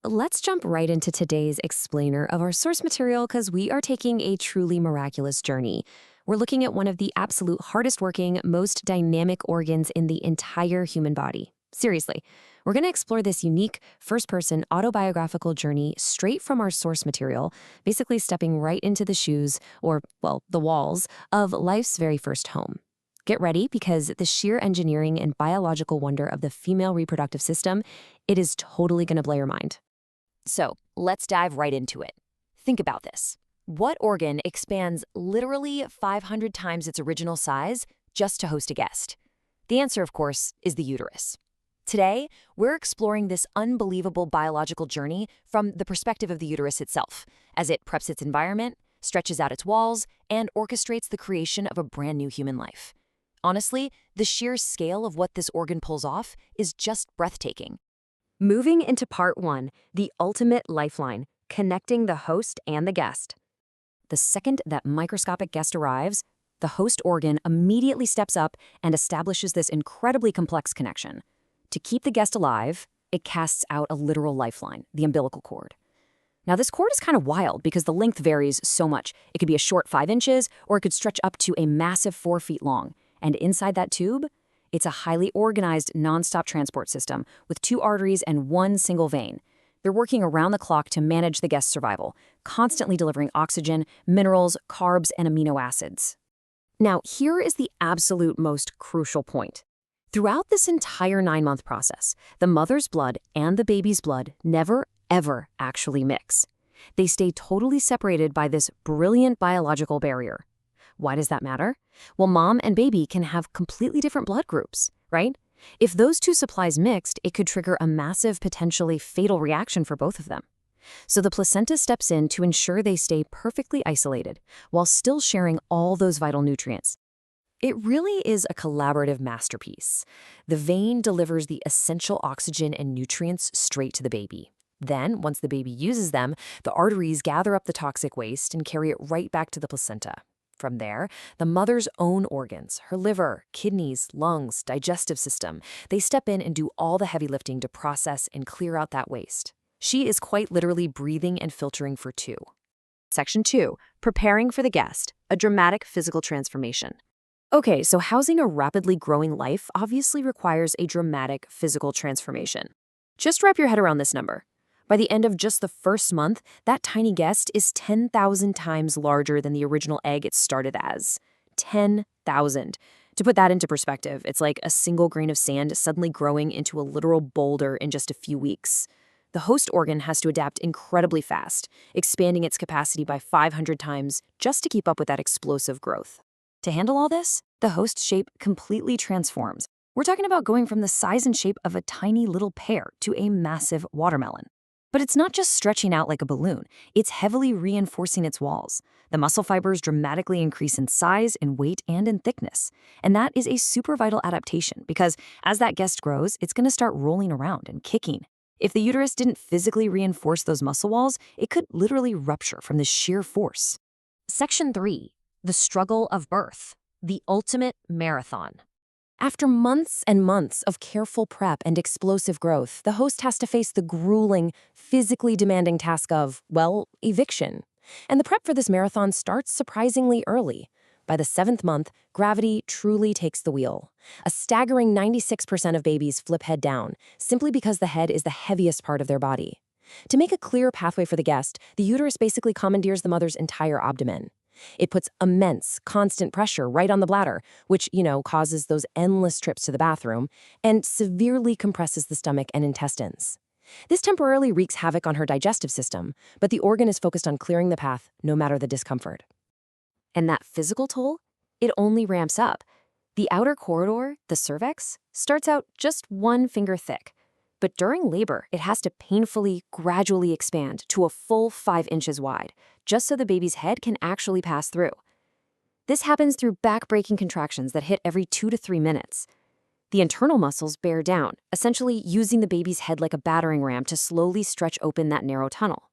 Let's jump right into today's explainer of our source material because we are taking a truly miraculous journey. We're looking at one of the absolute hardest working, most dynamic organs in the entire human body. Seriously, we're going to explore this unique first-person autobiographical journey straight from our source material, basically stepping right into the shoes, or, well, the walls, of life's very first home. Get ready because the sheer engineering and biological wonder of the female reproductive system, it is totally going to blow your mind. So let's dive right into it. Think about this. What organ expands literally 500 times its original size just to host a guest? The answer, of course, is the uterus. Today, we're exploring this unbelievable biological journey from the perspective of the uterus itself, as it preps its environment, stretches out its walls, and orchestrates the creation of a brand new human life. Honestly, the sheer scale of what this organ pulls off is just breathtaking. Moving into part 1, the ultimate lifeline, connecting the host and the guest. The second that microscopic guest arrives, the host organ immediately steps up and establishes this incredibly complex connection. To keep the guest alive, it casts out a literal lifeline, the umbilical cord. Now, this cord is kind of wild because the length varies so much. It could be a short 5 inches, or it could stretch up to a massive 4 feet long. And inside that tube, it's a highly organized, nonstop transport system with 2 arteries and 1 single vein. They're working around the clock to manage the guest's survival, constantly delivering oxygen, minerals, carbs, and amino acids. Now, here is the absolute most crucial point. Throughout this entire 9-month process, the mother's blood and the baby's blood never, ever actually mix. They stay totally separated by this brilliant biological barrier. Why does that matter? Well, mom and baby can have completely different blood groups, right? If those 2 supplies mixed, it could trigger a massive, potentially fatal reaction for both of them. So the placenta steps in to ensure they stay perfectly isolated while still sharing all those vital nutrients. It really is a collaborative masterpiece. The vein delivers the essential oxygen and nutrients straight to the baby. Then, once the baby uses them, the arteries gather up the toxic waste and carry it right back to the placenta. From there, the mother's own organs, her liver, kidneys, lungs, digestive system, they step in and do all the heavy lifting to process and clear out that waste. She is quite literally breathing and filtering for 2. Section 2, preparing for the guest, a dramatic physical transformation. Okay, so housing a rapidly growing life obviously requires a dramatic physical transformation. Just wrap your head around this number. By the end of just the first month, that tiny guest is 10,000 times larger than the original egg it started as. 10,000. To put that into perspective, it's like a single grain of sand suddenly growing into a literal boulder in just a few weeks. The host organ has to adapt incredibly fast, expanding its capacity by 500 times just to keep up with that explosive growth. To handle all this, the host shape completely transforms. We're talking about going from the size and shape of a tiny little pear to a massive watermelon. But it's not just stretching out like a balloon, it's heavily reinforcing its walls. The muscle fibers dramatically increase in size, in weight, and in thickness. And that is a super vital adaptation because as that guest grows, it's going to start rolling around and kicking. If the uterus didn't physically reinforce those muscle walls, it could literally rupture from the sheer force. Section 3. The struggle of birth, the ultimate marathon. After months and months of careful prep and explosive growth, the host has to face the grueling, physically demanding task of, well, eviction. And the prep for this marathon starts surprisingly early. By the 7th month, gravity truly takes the wheel. A staggering 96% of babies flip head down, simply because the head is the heaviest part of their body. To make a clear pathway for the guest, the uterus basically commandeers the mother's entire abdomen. It puts immense, constant pressure right on the bladder, which, causes those endless trips to the bathroom, and severely compresses the stomach and intestines. This temporarily wreaks havoc on her digestive system, but the organ is focused on clearing the path, no matter the discomfort. And that physical toll? It only ramps up. The outer corridor, the cervix, starts out just 1 finger thick. But during labor, it has to painfully, gradually expand to a full 5 inches wide, just so the baby's head can actually pass through. This happens through back-breaking contractions that hit every 2 to 3 minutes. The internal muscles bear down, essentially using the baby's head like a battering ram to slowly stretch open that narrow tunnel.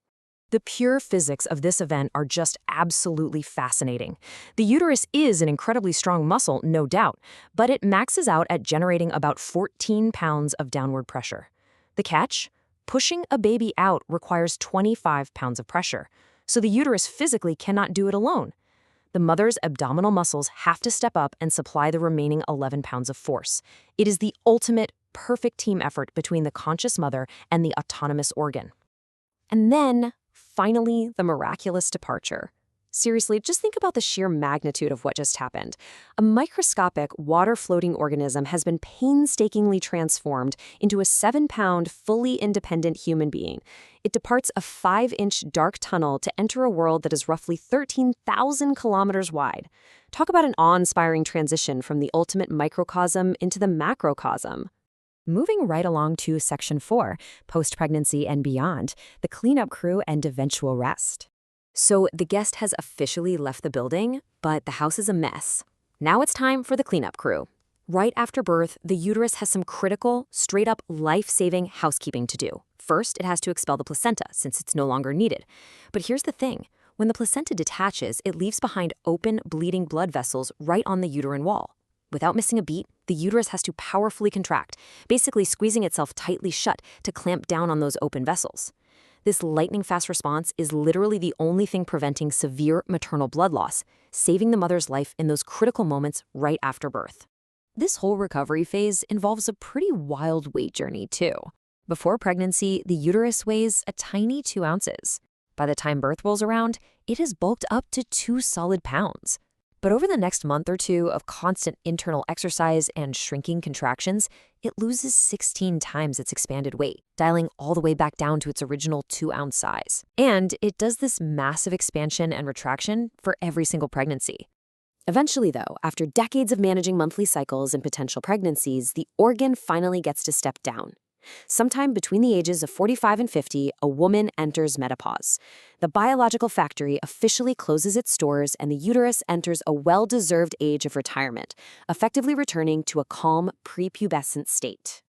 The pure physics of this event are just absolutely fascinating. The uterus is an incredibly strong muscle, no doubt, but it maxes out at generating about 14 pounds of downward pressure. The catch? pushing a baby out requires 25 pounds of pressure, so the uterus physically cannot do it alone. The mother's abdominal muscles have to step up and supply the remaining 11 pounds of force. It is the ultimate, perfect team effort between the conscious mother and the autonomous organ. And then, finally, the miraculous departure. Seriously, just think about the sheer magnitude of what just happened. A microscopic, water-floating organism has been painstakingly transformed into a 7-pound, fully independent human being. It departs a 5-inch dark tunnel to enter a world that is roughly 13,000 kilometers wide. Talk about an awe-inspiring transition from the ultimate microcosm into the macrocosm. Moving right along to Section 4, post-pregnancy and beyond, the cleanup crew and eventual rest. So the guest has officially left the building, but the house is a mess. Now it's time for the cleanup crew. Right after birth, the uterus has some critical, straight-up life-saving housekeeping to do. First, it has to expel the placenta, since it's no longer needed. But here's the thing. When the placenta detaches, it leaves behind open, bleeding blood vessels right on the uterine wall. Without missing a beat, the uterus has to powerfully contract, basically squeezing itself tightly shut to clamp down on those open vessels. This lightning-fast response is literally the only thing preventing severe maternal blood loss, saving the mother's life in those critical moments right after birth. This whole recovery phase involves a pretty wild weight journey, too. Before pregnancy, the uterus weighs a tiny 2 ounces. By the time birth rolls around, it has bulked up to 2 solid pounds. But over the next month or two of constant internal exercise and shrinking contractions, it loses 16 times its expanded weight, dialing all the way back down to its original 2-ounce size. And it does this massive expansion and retraction for every single pregnancy. Eventually, though, after decades of managing monthly cycles and potential pregnancies, the organ finally gets to step down. Sometime between the ages of 45 and 50, a woman enters menopause. The biological factory officially closes its doors and the uterus enters a well-deserved age of retirement, effectively returning to a calm, prepubescent state.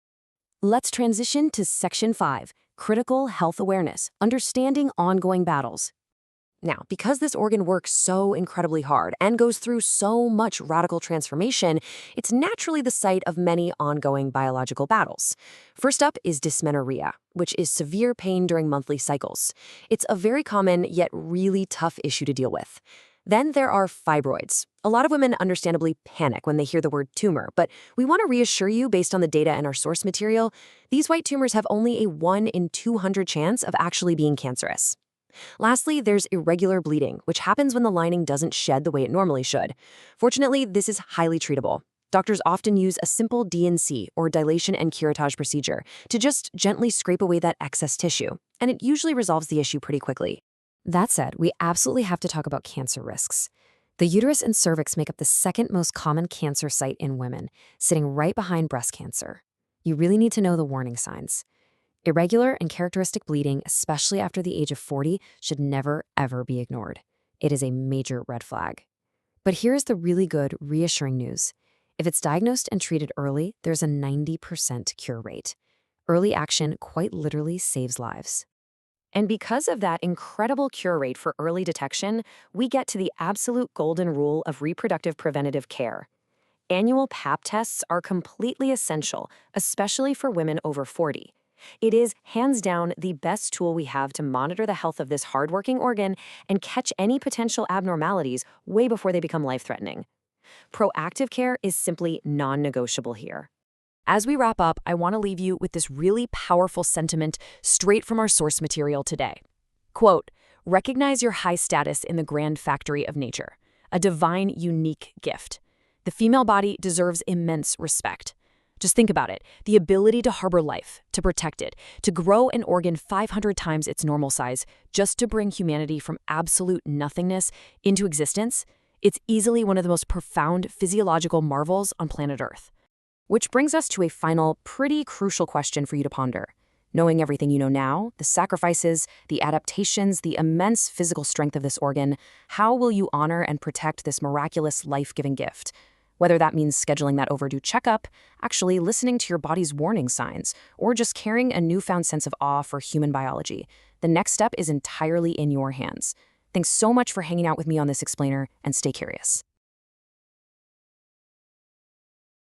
Let's transition to Section 5, Critical Health Awareness, Understanding Ongoing Battles. Now, because this organ works so incredibly hard and goes through so much radical transformation, it's naturally the site of many ongoing biological battles. First up is dysmenorrhea, which is severe pain during monthly cycles. It's a very common yet really tough issue to deal with. Then there are fibroids. A lot of women understandably panic when they hear the word tumor, but we want to reassure you based on the data in our source material, these white tumors have only a 1 in 200 chance of actually being cancerous. Lastly, there's irregular bleeding, which happens when the lining doesn't shed the way it normally should. Fortunately, this is highly treatable. Doctors often use a simple D&C, or dilation and curettage procedure, to just gently scrape away that excess tissue, and it usually resolves the issue pretty quickly. That said, we absolutely have to talk about cancer risks. The uterus and cervix make up the second most common cancer site in women, sitting right behind breast cancer. You really need to know the warning signs. Irregular and characteristic bleeding, especially after the age of 40, should never, ever be ignored. It is a major red flag. But here's the really good, reassuring news. If it's diagnosed and treated early, there's a 90% cure rate. Early action quite literally saves lives. And because of that incredible cure rate for early detection, we get to the absolute golden rule of reproductive preventative care. Annual Pap tests are completely essential, especially for women over 40. It is, hands down, the best tool we have to monitor the health of this hardworking organ and catch any potential abnormalities way before they become life-threatening. Proactive care is simply non-negotiable here. As we wrap up, I want to leave you with this really powerful sentiment straight from our source material today. Quote, "Recognize your high status in the grand factory of nature, a divine, unique gift. The female body deserves immense respect. Just think about it, the ability to harbor life, to protect it, to grow an organ 500 times its normal size, just to bring humanity from absolute nothingness into existence, it's easily one of the most profound physiological marvels on planet Earth." Which brings us to a final, pretty crucial question for you to ponder. Knowing everything you know now, the sacrifices, the adaptations, the immense physical strength of this organ, how will you honor and protect this miraculous life-giving gift? Whether that means scheduling that overdue checkup, actually listening to your body's warning signs, or just carrying a newfound sense of awe for human biology, the next step is entirely in your hands. Thanks so much for hanging out with me on this explainer, and stay curious.